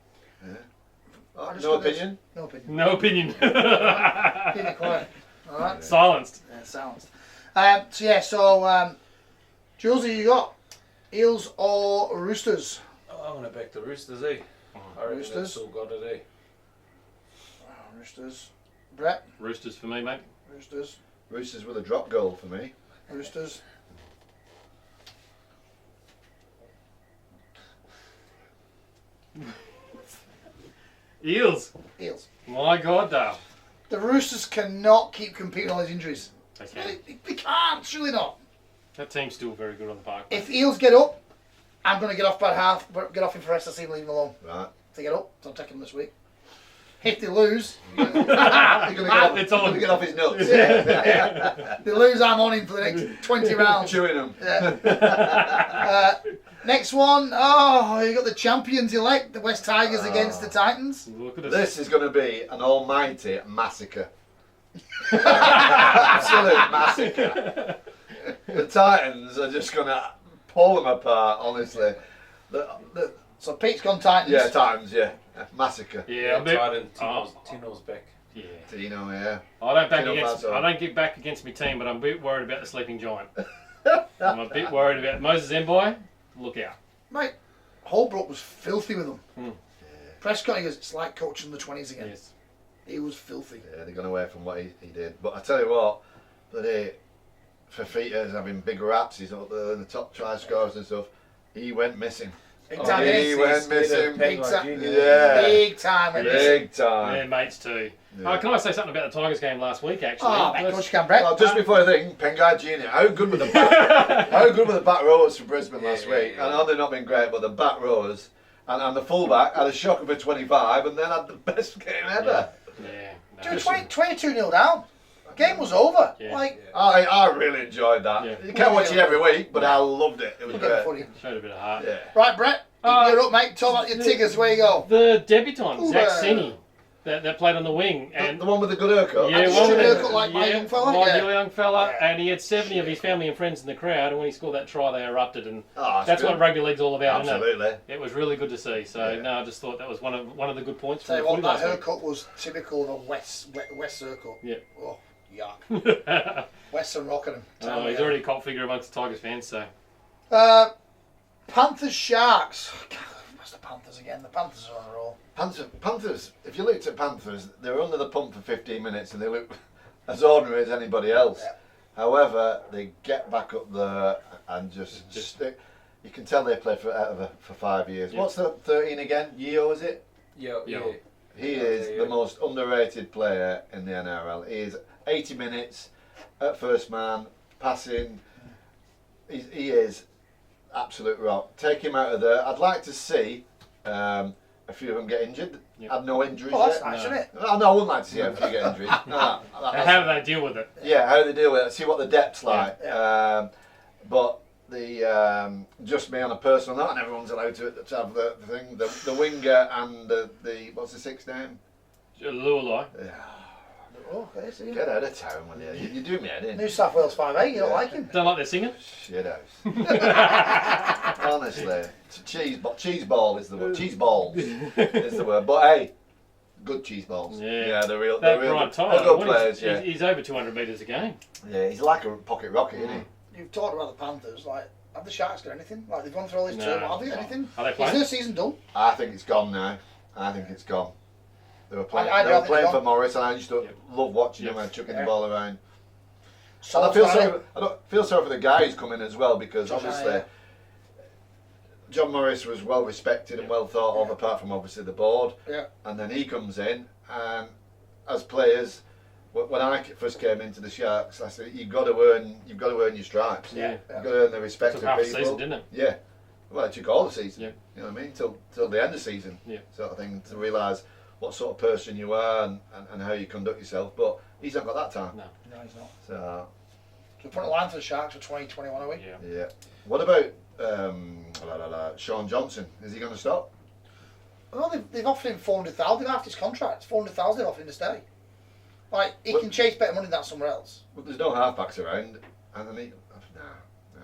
Oh, I just no got this- opinion? No opinion. No opinion. Keep it quiet. Alright? Silenced. Yeah, sounds. So Julesy, you got Eels or Roosters? Oh, I'm going to back the Roosters, eh? I reckon Roosters. that's all got it, eh? Roosters. Brett? Roosters for me, mate. Roosters. Roosters with a drop goal for me. Roosters. Eels. Eels. My God, Dale. The Roosters cannot keep competing on these injuries. They can. They can't, surely not. That team's still very good on the park. If Eels get up, I'm going to get off by half, but get off him for the rest of the season, leave him alone. Right. If they get up, so I'm taking them this week. If they lose, He's going to It's on. get off his nuts. they lose, I'm on him for the next 20 rounds. Chewing them. Yeah. Next one, you got the champions elect, the West Tigers against the Titans. Look at us. This is going to be an almighty massacre. Absolute massacre. The Titans are just going to pull them apart, honestly. So Pete's gone Titans. Yeah, Titans, yeah. Massacre. Yeah, I'm a bit- Tino's back. Yeah. Tino, yeah. I Tino don't get back against my team, but I'm a bit worried about the sleeping giant. I'm a bit worried about Moses Mboy. Look out. Mate, Holbrook was filthy with them. Mm. Prescott, he goes, it's like coaching the 20s again. Yes. He was filthy. Yeah, they've gone away from what he did. But I tell you what, Fafita's having big raps. He's up there in the top try scorers and stuff. He went missing. Big time, he went missing. Big time. Yeah. Big time. Big time. Yeah, mates too. Yeah. Can I say something about the Tigers game last week? Actually, Oh, mate, of course you can, Brett. Well, just before I think, Pengai Junior, how good were the back rowers for Brisbane last week? I know they've not been great, but the back rowers and the fullback had a shocker for 25 and then had the best game ever. Yeah. Dude, 22-0 down. Game was over. Yeah. Like, I really enjoyed that. Yeah. You can't watch it every week, but I loved it. It was look at great. footy. Showed a bit of heart. Yeah. Right, Brett, you're up, mate. Talk about your Tigers. Where you go? The debutant, Ooh, Zach Sini, that played on the wing. And The one with the good haircut? yeah, Just one a of the- haircut like my young fella? my Yeah. young fella, Yeah. and he had 70 of his family and friends in the crowd, and when he scored that try, they erupted, and Oh, that's good. what rugby league's all about, isn't Absolutely. it? It was really good to see. So Yeah. no, I just thought that was one of the good points Tell from you the what, footy that last haircut was typical of a West haircut. Yeah. Oh, yuck. week. Western Rockingham. Oh, he's already a cult figure amongst the Tigers fans. So Panthers Sharks. God, what's the Panthers again? The Panthers are on a roll. Panthers, if you looked at Panthers, they were under the pump for 15 minutes and they look as ordinary as anybody else. Yeah. However, they get back up there and just stick. You can tell they play for 5 years. Yeah. What's the 13 again? Yeo, is it? Yeah. He is the most underrated player in the NRL. He is 80 minutes at first man, passing. He is absolute rock. Take him out of there. I'd like to see a few of them get injured. Yep. Had no injuries Oh, that's yet. nice, isn't it? No, I wouldn't like to see a few get injured. No, and how do they deal with it? yeah, how they deal with it. See what the depth's like. Yeah. But the just me on a personal note, and everyone's allowed to have the thing. The winger and the what's the sixth name? Lulai. Oh, okay, see. Get out of town, will you? You do me head in. New South Wales 5'8", you don't like him? Don't like their singing. Shit house. Honestly, cheese ball is the word. Cheese balls is the word. But hey, good cheese balls. Yeah. they're real. That They're real. Brian They're Tyler, good what players. he's, Yeah, he's over 200 metres a game. yeah. He's like a pocket rocket, isn't he? You've talked about the Panthers. Like, have the Sharks got anything? Like, they've gone through all this No. turmoil. Have they got anything? Are they Is playing? their season done? I think it's gone now. I think it's gone. They were playing. I They were think playing they're for gone. Morris, and I used to Yep. love watching Yep. them and chucking Yeah. the ball around. And So I don't feel sorry for the guy who's coming as well, because Josh, obviously yeah. John Morris was well respected and well thought of, apart from obviously the board. Yeah. And then he comes in, and as players, when I first came into the Sharks, I said you've got to earn your stripes. Yeah. You've got to earn the respect Took of half the people. season, didn't it? Yeah. Well, it took all the season. Yeah. You know what I mean? Till the end of the season. Yeah. Sort of thing, to realise what sort of person you are and how you conduct yourself. But he's not got that time. No. No, he's not. So So we put a line for the Sharks for 2021, are we? Yeah. yeah. What about Sean Johnson? Is he going to stop? Well, they've offered him 400,000. They've halved his contract. 400,000 they've offered him to stay. Like, he Well- can chase better money than that somewhere else. Well, there's no halfbacks around, and then no.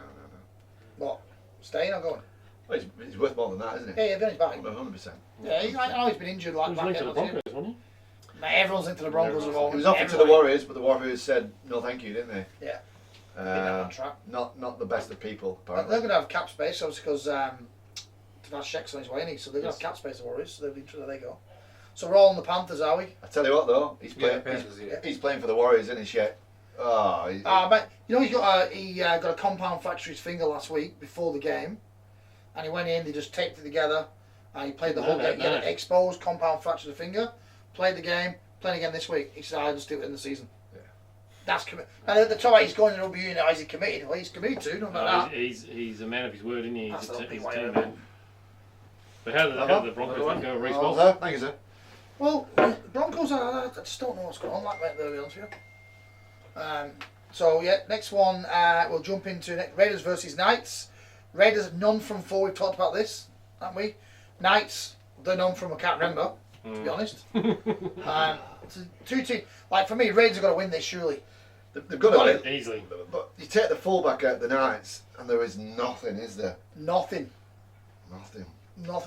What? Staying or going? Well, he's worth more than that, isn't he? Yeah, he's back. 100%. Yeah, I know he's been injured He like was back linked to end the last year. Broncos, wasn't he? Mate, everyone's into the Broncos at the moment. He was offered to the Everybody. Warriors, but the Warriors said no, thank you, didn't they? Yeah. Been that Um, on track. not the best of people, They're apparently. going to have cap space, obviously, because Tavares Sheck's on his way, isn't he? So they're going to have cap space, the Warriors. So there they go. So we're all on the Panthers, are we? I tell you what, though, he's Yeah, playing. Panthers, yeah. He's playing for the Warriors, isn't he? Shit. Oh, But you know, he got a compound fracture to his finger last week before the game, and he went in. They just taped it together, and he played the whole game. He had an exposed compound fracture to the finger. Played the game. Playing again this week. He said, "I'll just do it in the season." Yeah. That's committed. And at the time he's going to rugby union. Is he committed? Well, he's committed to. No, No, that. he's a man of his word, isn't he? That's He's a not team why man. I'm- But how did the Broncos go? Reece Oh, Walsh? sir. Thank you, sir. Well, the Broncos, I just don't know what's going on like that, to be honest with you. So, yeah, next one we'll jump into Raiders versus Knights. Raiders, none from 4. We've talked about this, haven't we? Knights, they're none from, I can't remember, to be honest. It's a 2 team. Like, for me, Raiders have got to win this, surely. They've got to win. Easily. But you take the fullback out the Knights, and there is nothing, is there? Nothing. Nothing.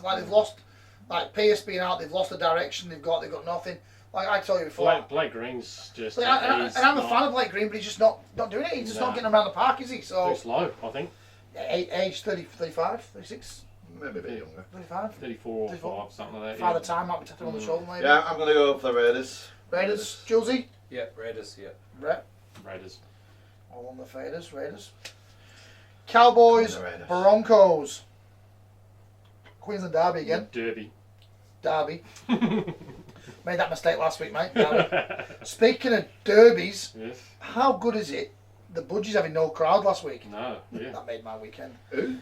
Like, they've lost, like, Pierce being out, they've lost the direction they've got nothing. Like I told you before. Blake Green's just. And I'm a fan of Blake Green, but he's just not doing it. He's just not getting around the park, is he? So too slow, I think. Age 30, 35, 36, Maybe a bit younger. 35. 34 or 5, something like that. Father Time might be tapping on the shoulder, maybe. Yeah, I'm going to go for the Raiders. Raiders, Julesy? Yeah, Raiders, yeah. Brett? Raiders. All on the Raiders. Cowboys, Raiders. Broncos. Queensland Derby again. Derby. Made that mistake last week, mate. Speaking of derbies, Yes. how good is it? The Budgies having no crowd last week. No. Yeah. That made my weekend. Who?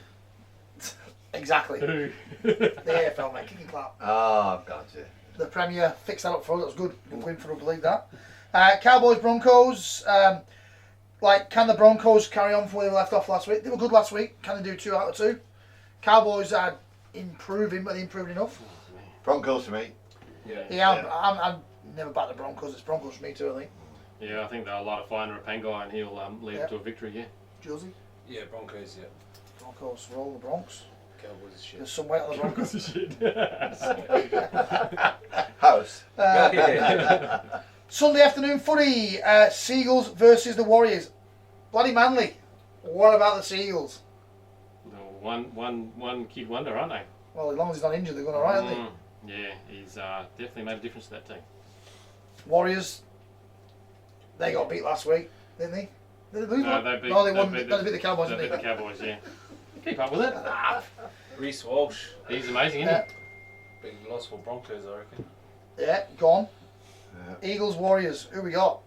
Exactly. Who? The AFL, mate. Kick and clap. Oh, gotcha. The Premier fixed that up for us. That was good. Good win for Rugby League, that. Cowboys, Broncos. Can the Broncos carry on from where they left off last week? They were good last week. Can they do 2 out of 2? Cowboys are improving, but they improved enough. Broncos for me. Yeah, I'm never back the Broncos. It's Broncos for me too, I think. Yeah, I think they'll light a fire under a pangai and he'll lead to a victory, yeah. Julesy? Yeah, Broncos, yeah. Broncos, roll the Bronx. Cowboys is shit. There's some weight on the Broncos. House. Sunday afternoon footy. Seagulls versus the Warriors. Bloody manly. What about the Seagulls? One kid wonder, aren't they? Well, as long as he's not injured, they're going alright, aren't they? Yeah, he's definitely made a difference to that team. Warriors, they got beat last week, didn't they? Did they lose? No, they beat, they won. They beat the Cowboys, They didn't beat they? the Cowboys, yeah. Keep up with it. Reece Walsh. He's amazing, isn't Big loss for Broncos, I reckon. Yeah, gone. Yeah. Eagles, Warriors. Who we got?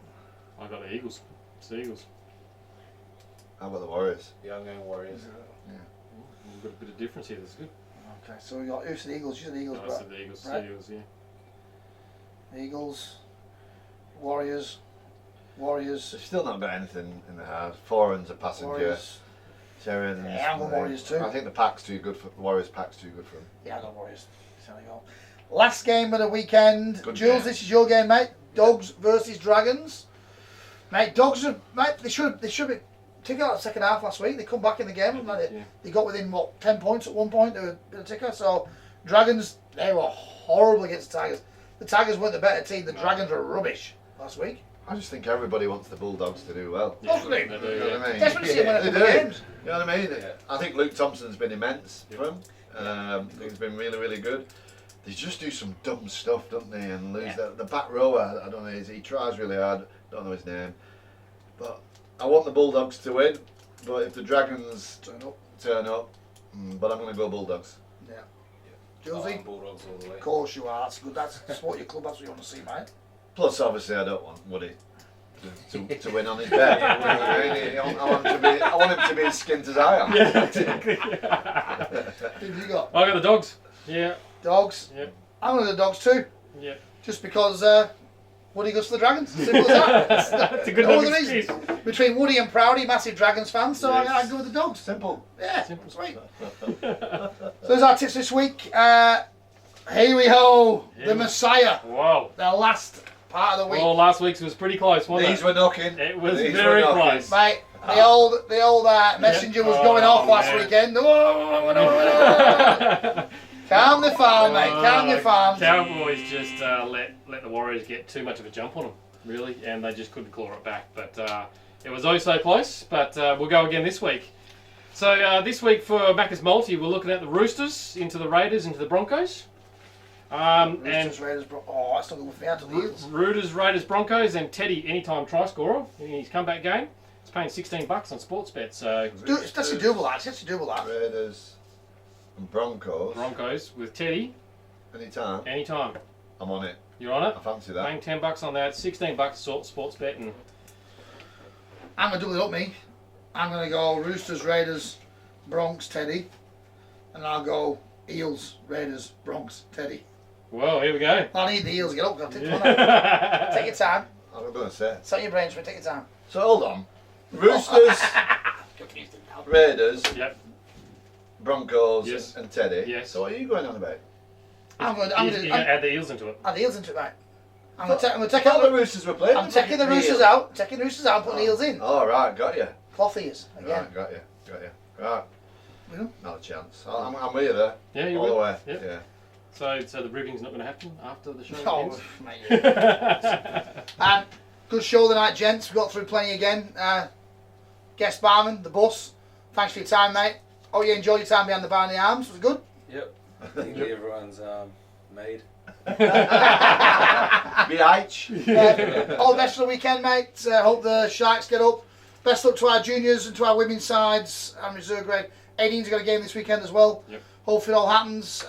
he? I got the Eagles. It's the Eagles. How about the Warriors? Young and Warriors. We've got a bit of difference here, that's good. Okay, so we got who's the Eagles? You said the Eagles, I bro. said the Eagles, Right. the Eagles, yeah. Eagles, Warriors, Warriors, They've still not got anything in the house. Foreign's a passenger. Warriors. Sheridan's. Yeah, I'm going Warriors too. I think the pack's too good for the Warriors. Pack's too good for them. Yeah, I got Warriors. So there you go. Last game of the weekend. Good Jules, game. this is your game, mate. Dogs versus Dragons. Mate, Dogs are they should be taking out the second half last week. They come back in the game. They got within 10 points at one point. They were a ticker. So Dragons, they were horrible against the Tigers. The Tigers weren't the better team. The Dragons were rubbish last week. I just think everybody wants the Bulldogs to do well. Yeah, Hopefully. they You do, know yeah. what I mean? Desperate to see them win a They couple of do. games. You know what I mean? Yeah. I think Luke Thompson's been immense for him. I think he's been really, really good. They just do some dumb stuff, don't they? And lose the back row. I don't know. He tries really hard. Don't know his name. But I want the Bulldogs to win. But if the Dragons turn up, but I'm going to go Bulldogs. Yeah. Julesy? Bulldogs all the way. Of course you are. That's good. That's support your club. That's what you want to see, mate. Plus, obviously, I don't want Woody to win on his bet. I want him to be as skint as I am. Yeah, exactly. Who have you got? I got the Dogs. Yeah. Dogs. Yep. I'm going to the Dogs too. Yeah. Just because Woody goes for the Dragons. Simple as that. That's a good No enough other excuse. reason. Between Woody and Proudy, massive Dragons fans, so Yes. I go with the Dogs. Simple. Yeah, Simple. sweet. So there's our tips this week. Here we go. The Messiah. Wow. The last part of the week. Well, last week's was pretty close, wasn't These it? were knocking. It was These very were knocking. close. Mate, the old messenger was going off last man. weekend. Calm the farm, mate. Calm your farm. Cowboys just let the Warriors get too much of a jump on them, really, and they just couldn't claw it back. But it was oh so close. But we'll go again this week. So this week for Macca's Multi, we're looking at the Roosters into the Raiders into the Broncos. Roosters, Raiders, that's not good with me out to the Eagles. Roosters, Raiders, Broncos, and Teddy anytime try scorer in his comeback game. It's paying $16 on Sportsbet. So That's actually doable, that. It's actually doable, that. Raiders and Broncos. Broncos with Teddy Anytime. anytime. I'm on it. You're on it. I fancy that. Paying $10 on that, $16 Sportsbet, and I'm going to double it up, me. I'm going to go Roosters, Raiders, Bronx, Teddy. And I'll go Eels, Raiders, Bronx, Teddy. Well, here we go. I need the heels to get up. Take your time. I was going to say. Set your brains for it. Take your time. So hold on. Roosters, Raiders, Yep. Broncos, Yes. and Teddy. Yes. So what are you going on about? I'm going You're to going to add the eels into it. add the heels into it, mate. I'm going to I take thought the out Roosters were playing. I'm taking the roosters out. Taking the roosters out. Putting the heels in. Oh, right, got you. Cloth ears again. Right, got you. Right. Yeah. Not a chance. I'm with you there. Yeah, you All the will. way. Yep. Yeah. So the ribbing's not going to happen after the show Oh, ends? mate. Good show tonight, gents. We got through plenty again. Guest barman, the bus. Thanks for your time, mate. Oh, you enjoyed your time behind the bar in the arms. Was it good? Yep. I think everyone's made. BH. All the best for the weekend, mate. Hope the Sharks get up. Best luck to our juniors and to our women's sides and reserve grade. 18's got a game this weekend as well. Yep. Hopefully it all happens.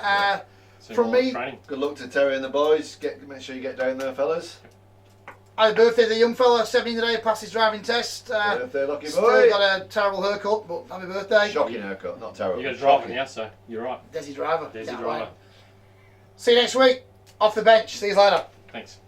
Soon From more me, training. Good luck to Terry and the boys. Make sure you get down there, fellas. happy birthday to the young fella, 17 today, passed his driving test. Birthday, lucky Still boy. got a terrible haircut, but happy birthday. Shocking haircut, not terrible. You got to drive Shocking. it now, so you're right. Desi driver. There's Can't your driver. wait. See you next week. Off the bench. See you later. Thanks.